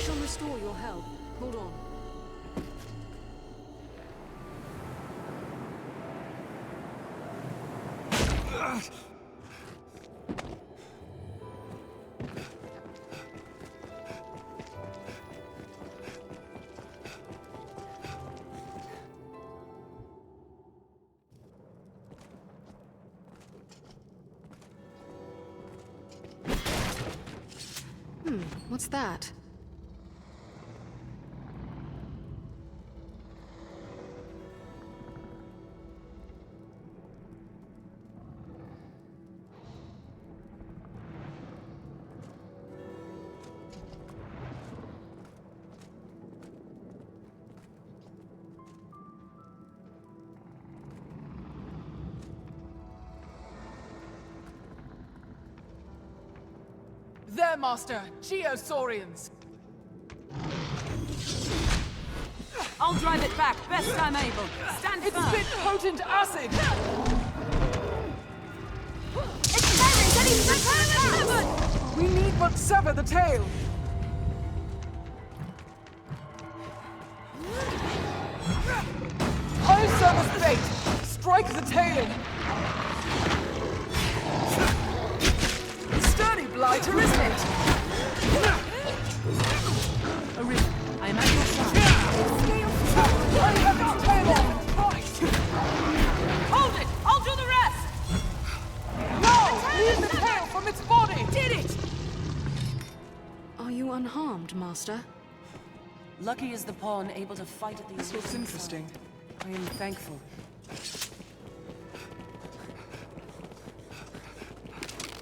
shall restore your health. Hold on. What's that? There, Master! Geosaurians! I'll drive it back, best I'm able. Stand It's firm! spit potent acid! It's tearing! Getting the We need but sever the tail! High service bait! Strike the tail! Sturdy blighter, isn't it? Arisen, I am at your side. I have its tail off its price! Hold it! I'll do the rest! No! Leave the tail from its body! Did it! Are you unharmed, Master? Lucky is the pawn able to fight at the This looks interesting. I am thankful.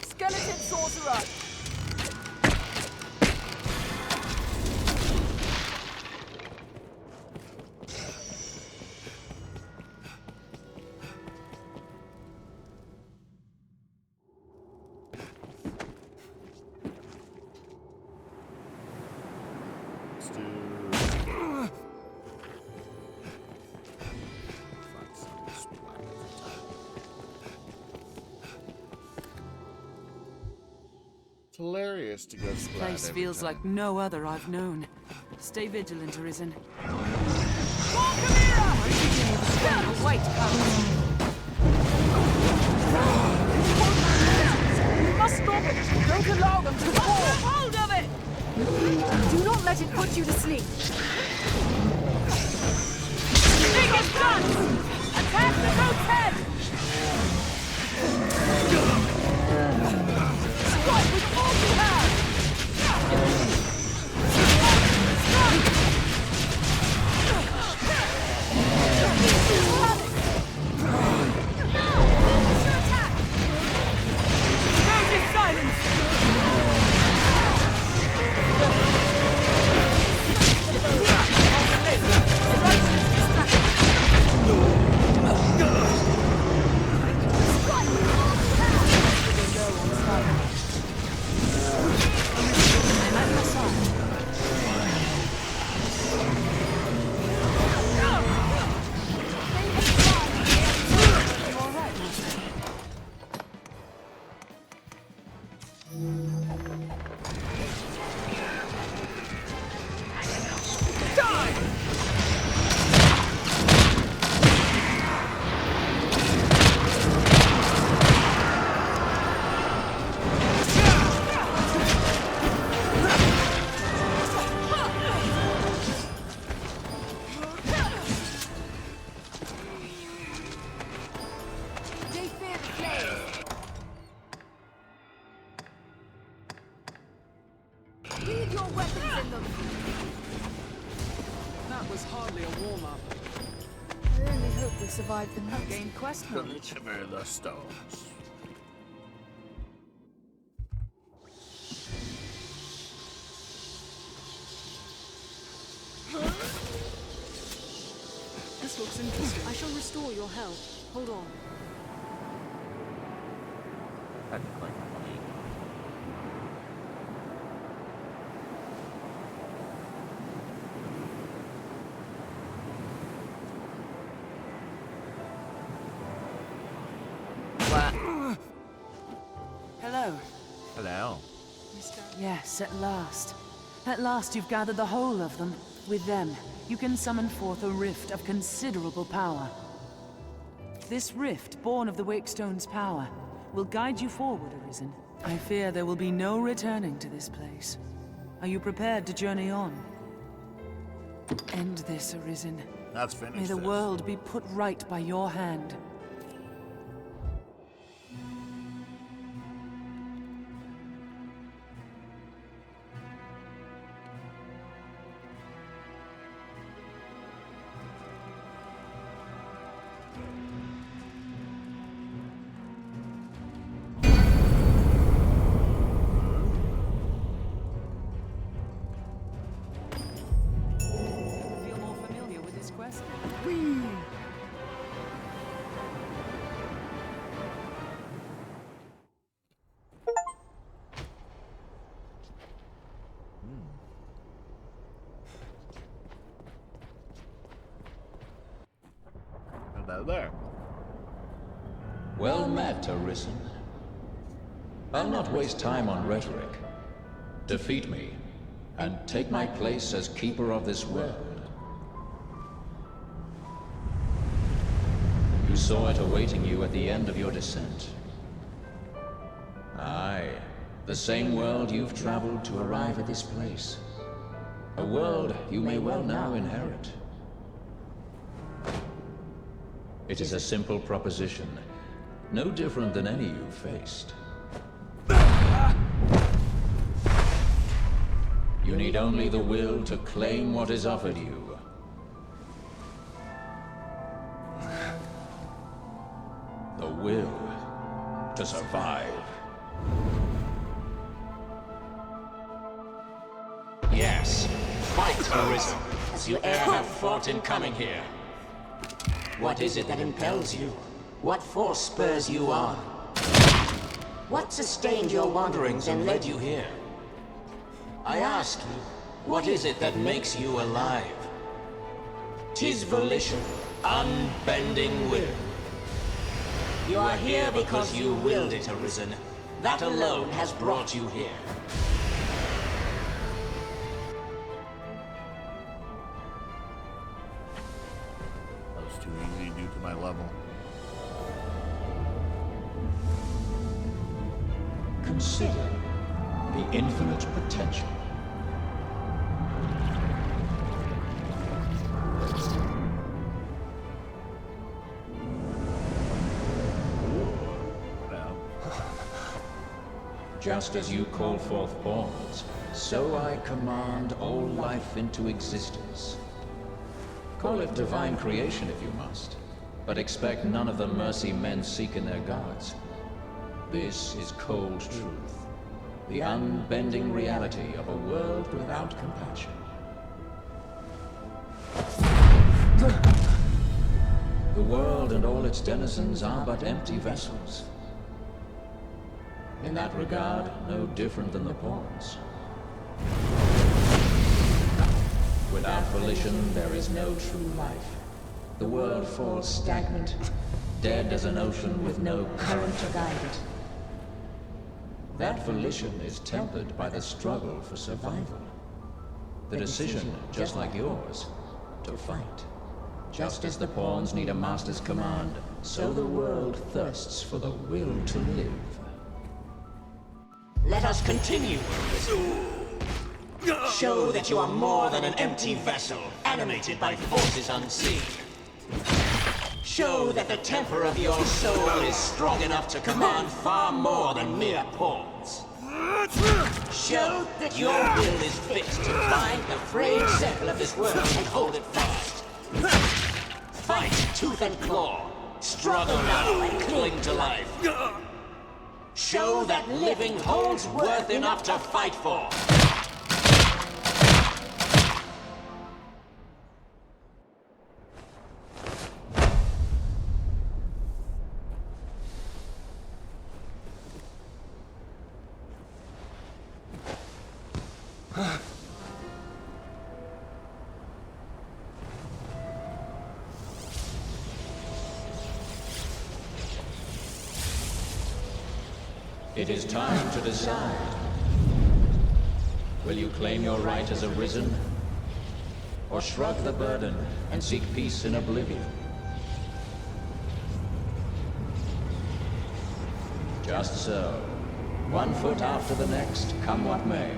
Skeleton sorcerer! It's hilarious to go This splat place every feels time. like no other I've known. Stay vigilant, Arisen. Wait, We must stop it! Don't allow them to fall! hold of it! Do not let it put you to sleep. Biggest guns! Attack the goat's head! Strike with all you have! Silence! Leave your weapons in them. That was hardly a warm-up. I only hope we survived the night. Gain quest knowledge. Deliver the stones. This looks interesting. I shall restore your health. Hold on. Hello. Hello. Yes, at last. At last you've gathered the whole of them. With them, you can summon forth a rift of considerable power. This rift, born of the Wakestone's power, will guide you forward, Arisen. I fear there will be no returning to this place. Are you prepared to journey on? End this, Arisen. Let's finish May the this. world be put right by your hand. Feel more familiar with this quest? Hello there. Well met, Arisen. I'll not waste time on rhetoric. Defeat me, and take my place as keeper of this world. You saw it awaiting you at the end of your descent. Aye, the same world you've traveled to arrive at this place. A world you may well now inherit. It is a simple proposition, no different than any you've faced. You need only the will to claim what is offered you. The will to survive. Yes, fight, Arisen, as you e'er have fought in coming here. What is it that impels you? What force spurs you on? What sustained your wanderings and led you here? I ask you, what is it that makes you alive? 'Tis volition, unbending will. You are here because you willed it, Arisen. That alone has brought you here. That was too easy due to my level. Consider the infinite potential. Now, Just as you call forth pawns, so I command all life into existence. Call it divine creation if you must, but expect none of the mercy men seek in their gods. This is cold truth, the unbending reality of a world without compassion. The world and all its denizens are but empty vessels. In that regard, no different than the pawns. Without volition, there is no true life. The world falls stagnant, dead as an ocean with no current to guide it. That volition is tempered by the struggle for survival. The decision, just like yours, to fight. Just as the pawns need a master's command, so the world thirsts for the will to live. Let us continue. Show that you are more than an empty vessel, animated by forces unseen. Show that the temper of your soul is strong enough to command far more than mere pawns. Show that your will is fit to bind the frayed circle of this world and hold it fast. Fight tooth and claw. Struggle now and cling to life. Show that living holds worth enough to fight for. It is time to decide. Will you claim your right as Arisen? Or shrug the burden and seek peace in oblivion? Just so. One foot after the next, come what may.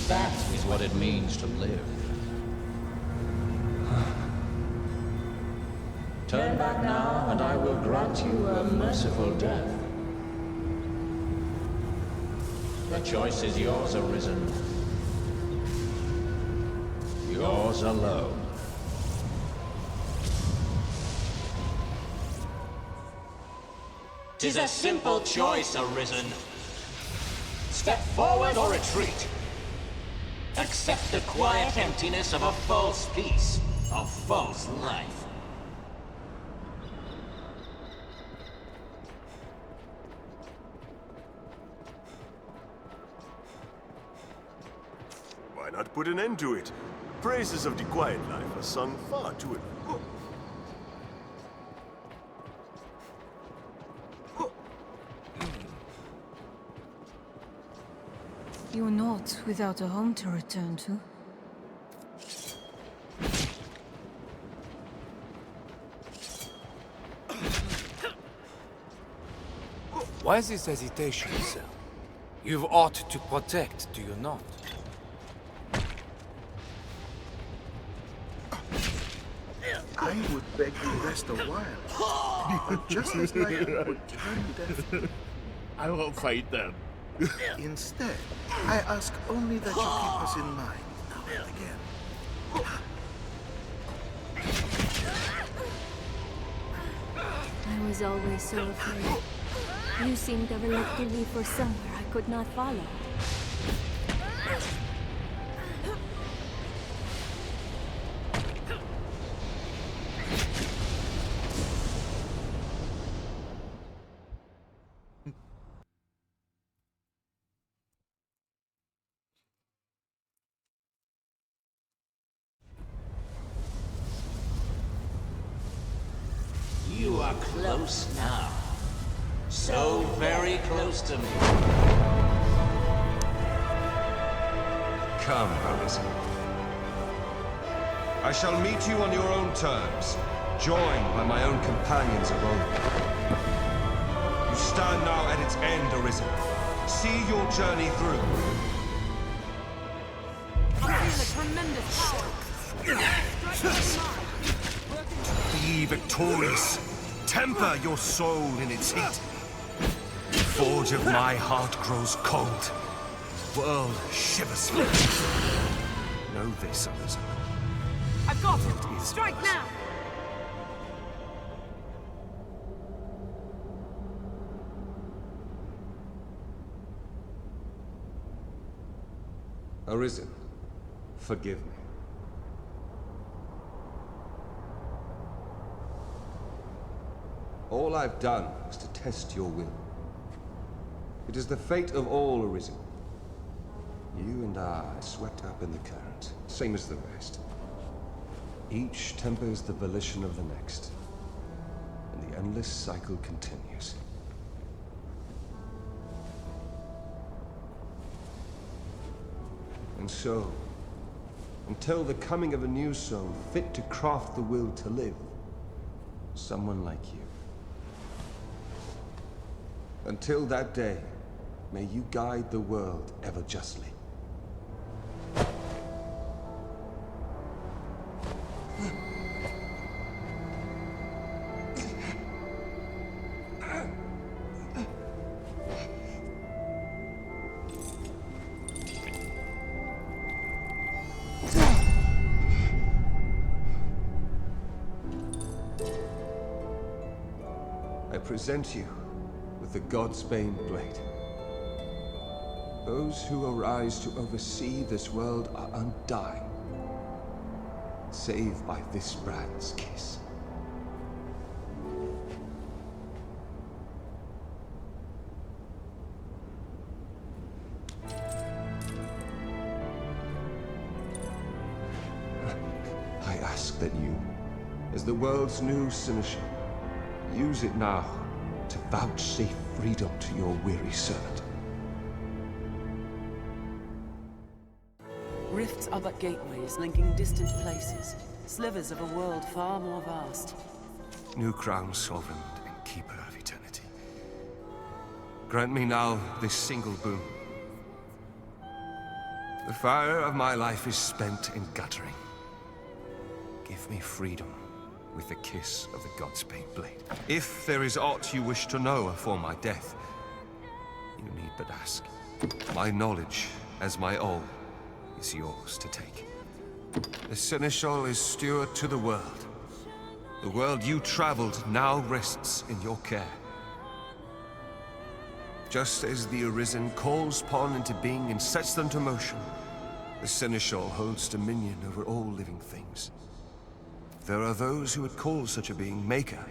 That is what it means to live. Turn back now, and I will grant you a merciful death. The choice is yours, Arisen. Yours alone. Tis a simple choice, Arisen. Step forward or retreat. Accept the quiet emptiness of a false peace, a false life. Why not put an end to it? Praises of the quiet life are sung far too often. You're not without a home to return to. Why this hesitation, sir? You've aught to protect, do you not? I would beg you rest a while. But just as like you would turn deaf. I won't fight them. Instead, I ask only that you keep us in mind now and again. I was always so afraid. You seemed ever looked to me for somewhere I could not follow. You are close now. So very close to me. Come, Arisen. I shall meet you on your own terms, joined by my own companions of old. You stand now at its end, Arisen. See your journey through. I feel a tremendous power. Be victorious. Temper your soul in its heat. The forge of my heart grows cold. World shivers. Know this, Arisen. I've got it! Strike now! Arisen, forgive me. All I've done was to test your will. It is the fate of all Arisen. You and I are swept up in the current, same as the rest. Each tempers the volition of the next, and the endless cycle continues. And so, until the coming of a new soul fit to craft the will to live, someone like you. Until that day, may you guide the world ever justly. I present you with the Godsbane Blade. Those who arise to oversee this world are undying, save by this brand's kiss. I ask that you, as the world's new seneschal, use it now to vouchsafe freedom to your weary servant. Rifts are but gateways linking distant places, slivers of a world far more vast. New crown sovereign and keeper of eternity. Grant me now this single boon. The fire of my life is spent in guttering. Give me freedom with the kiss of the Godspeed blade. If there is aught you wish to know afore my death, you need but ask. My knowledge, as my all, is yours to take. The Seneschal is steward to the world. The world you traveled now rests in your care. Just as the Arisen calls pawn into being and sets them to motion, the Seneschal holds dominion over all living things. There are those who would call such a being Maker,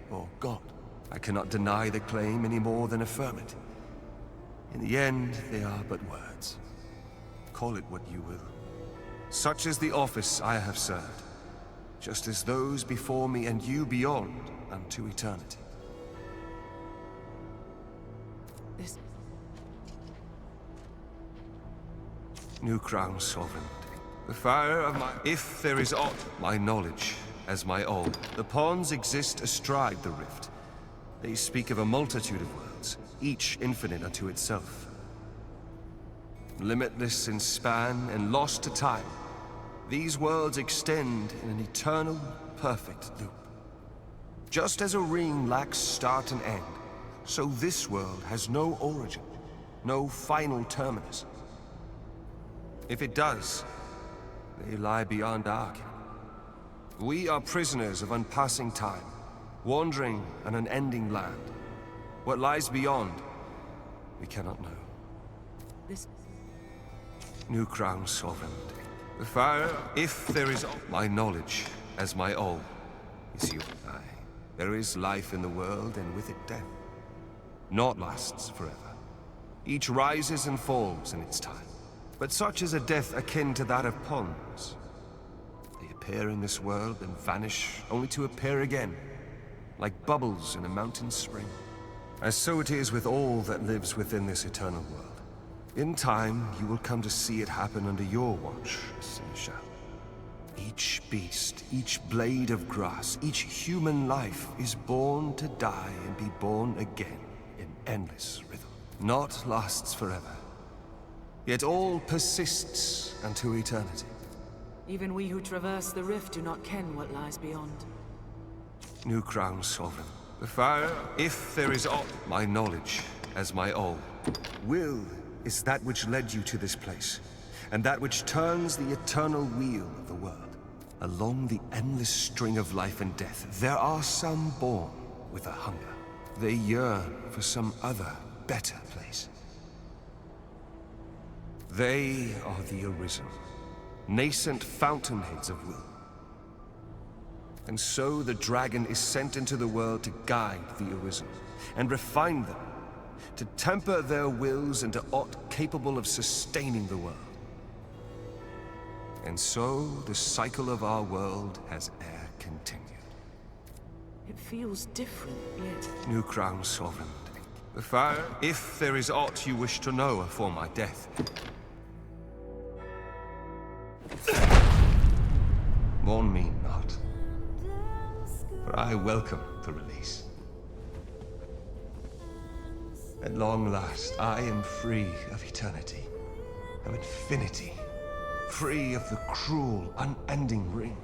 or God. I cannot deny the claim any more than affirm it. In the end, they are but words. Call it what you will. Such is the office I have served, just as those before me and you beyond unto eternity. This... New crown sovereign. The fire of my... If there is aught, my knowledge, as my all. The pawns exist astride the rift. They speak of a multitude of worlds, each infinite unto itself. Limitless in span and lost to time, these worlds extend in an eternal, perfect loop. Just as a ring lacks start and end, so this world has no origin, no final terminus. If it does, they lie beyond our ken. We are prisoners of unpassing time, wandering an unending land. What lies beyond, we cannot know. This... New crown sovereign. The fire, if there is my knowledge, as my all, is you. Aye. There is life in the world, and with it death. Naught lasts forever. Each rises and falls in its time. But such is a death akin to that of pawns. They appear in this world and vanish, only to appear again, like bubbles in a mountain spring. As so it is with all that lives within this eternal world. In time, you will come to see it happen under your watch, Seneschal. Each beast, each blade of grass, each human life is born to die and be born again in endless rhythm. Naught lasts forever. Yet all persists unto eternity. Even we who traverse the rift do not ken what lies beyond. New crown sovereign. The fire, if there is aught, my knowledge, as my all. Will is that which led you to this place, and that which turns the eternal wheel of the world. Along the endless string of life and death, there are some born with a hunger. They yearn for some other, better place. They are the Arisen, nascent fountainheads of will. And so the dragon is sent into the world to guide the Arisen, and refine them, to temper their wills into aught capable of sustaining the world. And so the cycle of our world has e'er continued. It feels different, yet... New crown sovereign. The fire, if there is aught you wish to know afore my death. Mourn me not, for I welcome the release. At long last, I am free of eternity, of infinity, free of the cruel, unending ring.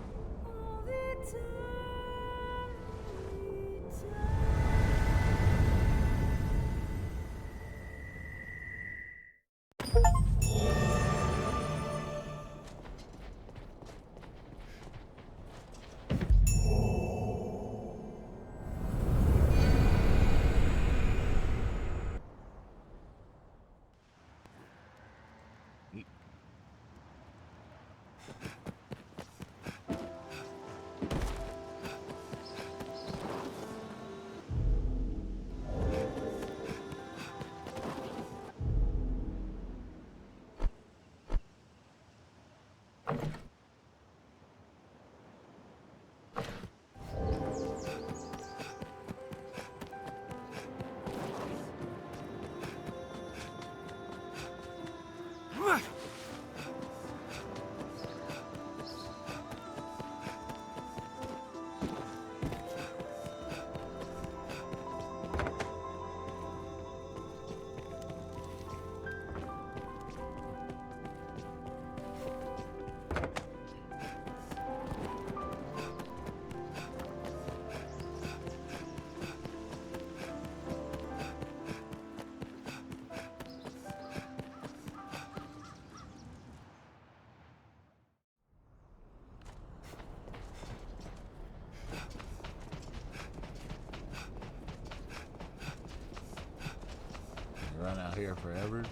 here forever.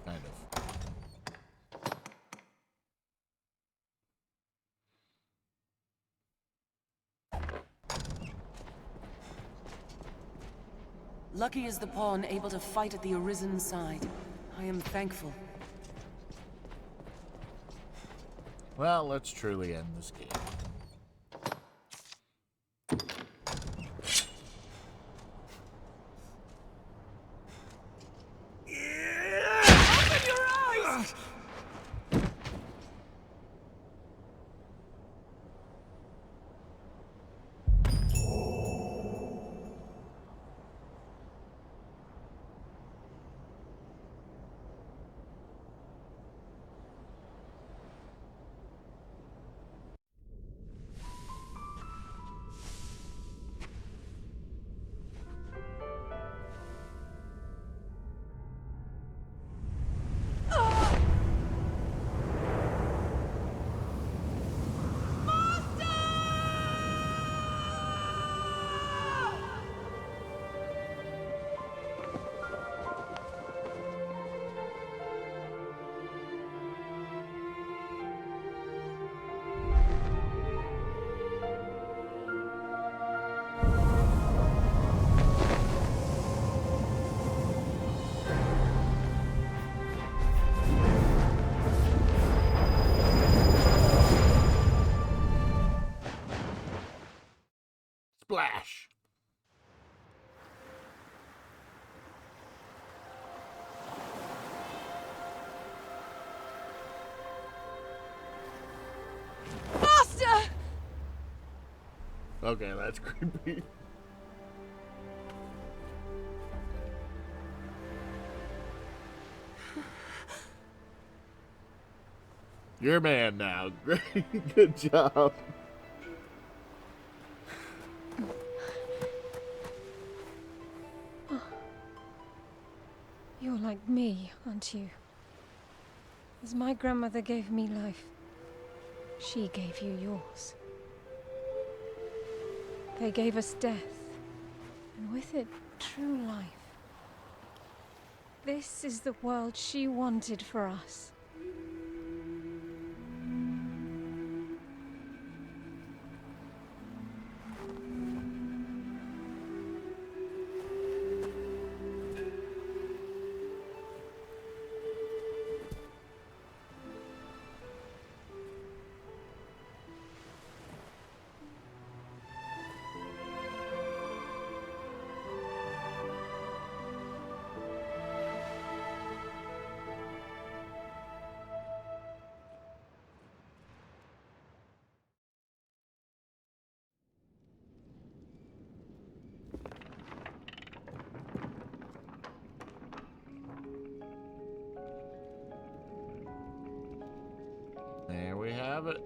Kind of. Lucky is the pawn able to fight at the Arisen side. I am thankful. Well, let's truly end this game. Open your eyes! Splash! Master! Okay, that's creepy. You're a man now. Great. Good job. You're like me, aren't you? As my grandmother gave me life, she gave you yours. They gave us death, and with it, true life. This is the world she wanted for us. There we have it.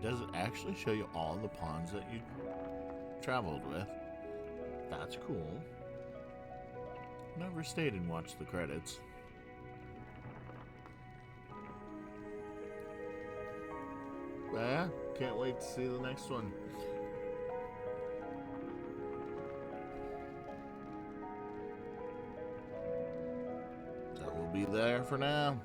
Does it actually show you all the pawns that you traveled with? That's cool. Never stayed and watched the credits. But yeah, can't wait to see the next one. That will be there for now.